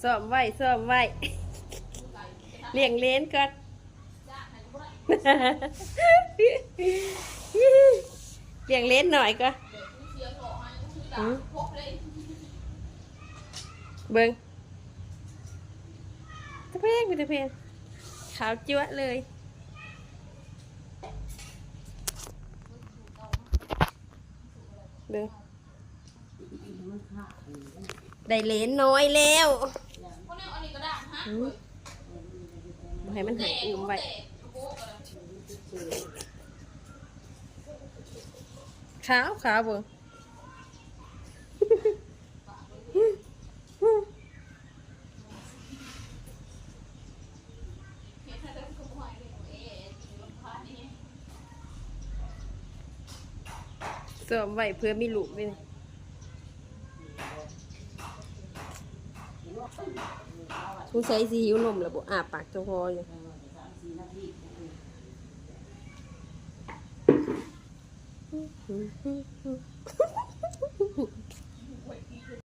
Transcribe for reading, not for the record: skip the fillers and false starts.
ซ้อมไว้ซ้อมไว้เลี้ยงเลนก่อนเลี้ยงเลนหน่อยก็เบิ้งตะเพงตะเพงขาวจั๊วะเลยเบิ้งได้เลนน้อยแล้วให้มันหายอุ้มไว้ขาวขาวเบิ้งสวมไว้เพื่อมีลูกด้วยสงสัยสิหิวนมแล้วบ่อาปากจะพออยู่